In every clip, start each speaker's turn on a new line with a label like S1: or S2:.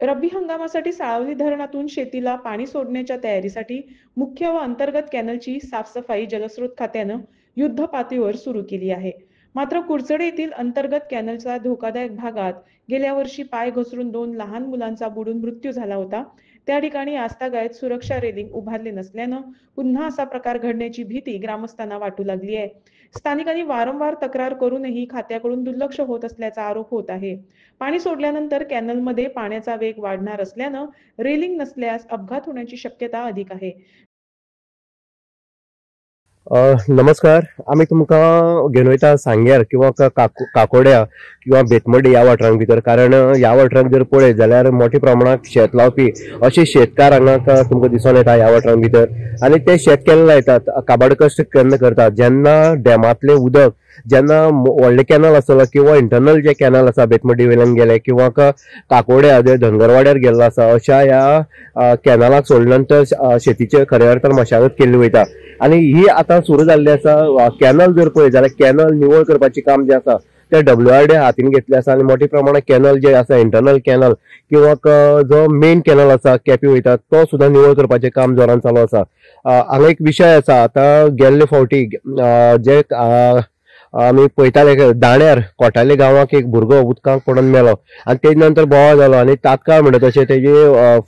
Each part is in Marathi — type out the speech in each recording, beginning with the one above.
S1: रब्बी हंगामासाठी साळावली धरणातून शेतीला पाणी सोडण्याच्या तयारीसाठी मुख्य व अंतर्गत कॅनलची साफसफाई जलस्रोत खात्यानं युद्ध पातळीवर सुरू केली आहे. मात्र कुरचडे येथील अंतर्गत कॅनलच्या धोकादायक भागात गेल्या वर्षी पाय घसरून 2 लहान मुलांचा बुडून मृत्यू झाला होता. त्या ठिकाणी आजतागायत सुरक्षा रेलिंग उभारले नसल्यानं पुन्हा असा प्रकार घडण्याची भीती ग्रामस्थांना वाटू लागली आहे. स्थानिकांनी वारंवार तक्रार करूनही खात्याकडून दुर्लक्ष होत असल्याचा आरोप होत आहे. पाणी सोडल्यानंतर कॅनलमध्ये पाण्याचा वेग वाढणार असल्यानं रेलिंग नसल्यास अपघात होण्याची शक्यता अधिक आहे.
S2: नमस्कार. आम्ही तुमकां घेवन वयता सांग्यार किंवा काकोड्या किंवा बेतमडी ह्या वाठारांक भितर, कारण ह्या वाठारांक जर पळयत जाल्यार मोठ्या प्रमाणात शेत लावपी अशे शेतकार हांगा तुमकां दिसून येता ह्या वाठारांक भितर. आनी ते शेत केन्ना लायतात, काबाड कश्ट केन्ना करतात जेन्ना डॅमांतलें उदक, जेन्ना व्हडले कॅनल आसतलो किंवा इंटरनल जे कॅनल आसा बेतमडी वयल्यान गेले किंवा काकोड्या जे धनगरवाड्यार गेल्लो आसा, अशा ह्या कॅनलाक सोडले नंतर शेतीचे खऱ्या अर्थान मशागत केल्ली वयता. आनी ही आतां सुरू जाल्ली आसा. कॅनल जर पळयत जाल्यार कॅनल निवळ करपाचें काम जें आसा ते WRD हातीन घेतले आसा आनी मोठ्या प्रमाणात कॅनल जे आसा इंटरनल कॅनल किंवा जो मेन कॅनल आसा केपी वयता तो सुद्दां निवळ करपाचें काम जोरान चालू आसा. हांगा एक विशय आसा. आतां गेल्ले फावटी जे आमी पळयताले दाण्यार कोटाले गांवांक एक भुरगो उदकांत पडून मेलो आनी तेजे नंतर बोवाळ जालो आनी तात्काळ म्हणटा तशें तेजे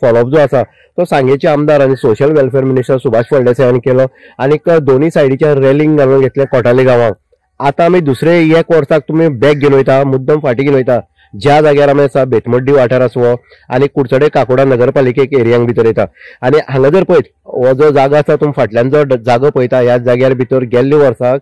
S2: फॉलोअप जो आसा तो सांगेचे आमदार आनी social welfare minister Subhash Phaldesai हांणी केलो आनी दोनूय सायडीच्या रेलिंग घालून घेतले कोटाले गांवांक. आतां आमी दुसरे एक वर्साक तुमी बॅक घेवन वयता, मुद्दम फाटीं घेवन वयता ज्या जाग्यार आमी आसा बेतमड्डी वाठार आसवो आनी कुडचडे काकोडा नगरपालिकेक एरियांक भितर येता. आनी हांगा जर पळयत हो जो जागो आसा तुमी फाटल्यान जो जागो पळयता ह्या जाग्यार भितर गेल्ल्या वर्साक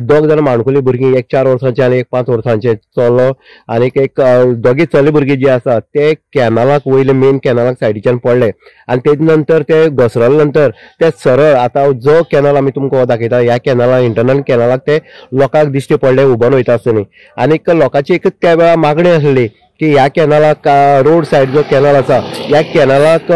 S2: 2 जाण माणकुली भुरगीं, एक 4 वर्सांचे आनी एक 5 वर्सांचे चलो आनी एक दोगी चले भुरगीं जे आसा ते कॅनलाक वयले मेन कॅनलाक सायडीच्यान पडले आनी तेजे नंतर ते घसरले नंतर ते सरळ आतां जो कॅनल आमी तुमकां दाखयता ह्या कॅनलाक इंटरनल कॅनलाक ते लोकांक दिश्टी पडले उबोन वयता आसतनी. आनी लोकांची एकच त्या वेळार मागणी आसली की ह्या कॅनलाक रोड सायड जो कॅनल आसा ह्या कॅनलाक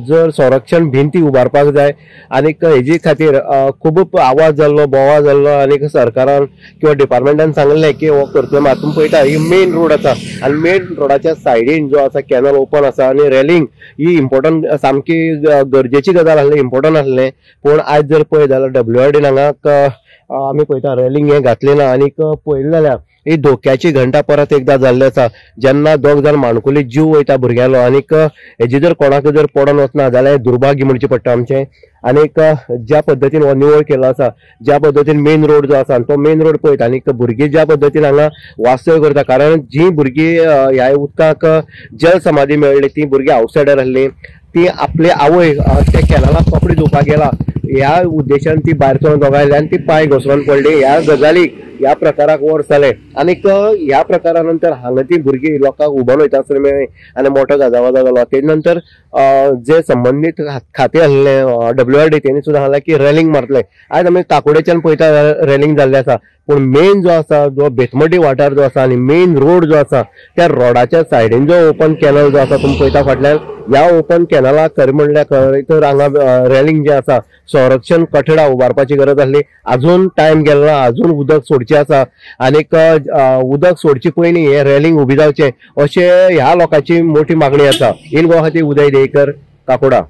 S2: जर संरक्षण भिंती उबारपाक जाय आनी हेजी खातीर खूब आवाज जाल्लो, बोवाळ जाल्लो आनी सरकारान किंवा डिपार्टमेंटान सांगलें की हो करतले. मात तुमी पळयता ही मेन रोड आसा आनी मेन रोडाच्या सायडीन जो आसा कॅनल ओपन आसा आनी रेलिंग ही इम्पॉर्टंट, सामकी गरजेची गजाल आसली, इम्पॉर्टंट आसलें. पूण आयज जर पळयत जाल्यार WRD हांगा आमी पळयता रेलिंग हें घातलें ना आनी पळयलें जाल्यार ही धोक्याची घंटा परत एकदा जाल्ली आसा. जेन्ना 2 जाण माणकुली जीव वयता भुरग्यालो आनी हेजी जर कोणाक जर पडोन वचना जाल्यार दुर्भाग्य म्हणचें पडटा आमचें. आनी ज्या पद्दतीन हो निवळ केलो आसा, ज्या पद्दतीन मेन रोड जो आसा तो मेन रोड पळयता आनी भुरगीं ज्या पद्दतीन हांगा वास्तव्य करता, कारण जीं भुरगीं ह्या उदकाक जल समाधी मेळ्ळी ती भुरगीं आवटसायडर आसलीं, ती आपले आवय त्या कॅनलाक कपडे धुवपाक गेला ह्या उद्देशान ती भायर सरून दोगायली आनी ती पांय घसरून पडली. ह्या गजालीक ह्या प्रकाराक वर्स जाले आनी ह्या प्रकारा नंतर हांगा ती भुरगीं लोकांक उबोन वयता आसतना मेळ्ळी आनी मोठो गाजावाजा जालो. तेजे नंतर जे संबंदीत खातें आसलें WRD तेणी सुद्दां सांगलें की रेलिंग मारतले. आयज आमी काकोड्याच्यान पळयता रेलिंग जाल्लें आसा, पूण मेन जो आसा जो बेतमडी वाठार जो आसा आनी मेन रोड जो आसा त्या रोडाच्या सायडीन जो ओपन कॅनल जो आसा तुमी पळयता फाटल्यान ह्या ओपन कॅनलाक खरें म्हणल्यार खरें तर हांगा रेलिंग जे आसा संरक्षण कठडा उबारपाची गरज आसली. अजून टायम गेलो ना, अजून उदक सोडचें आसा आनी उदक सोडचे पयलीं हें रेलिंग उबी जावचें अशें ह्या लोकांची मोठी मागणी आसा. इन गोवा खातीर उदय देयकर, काकोडा.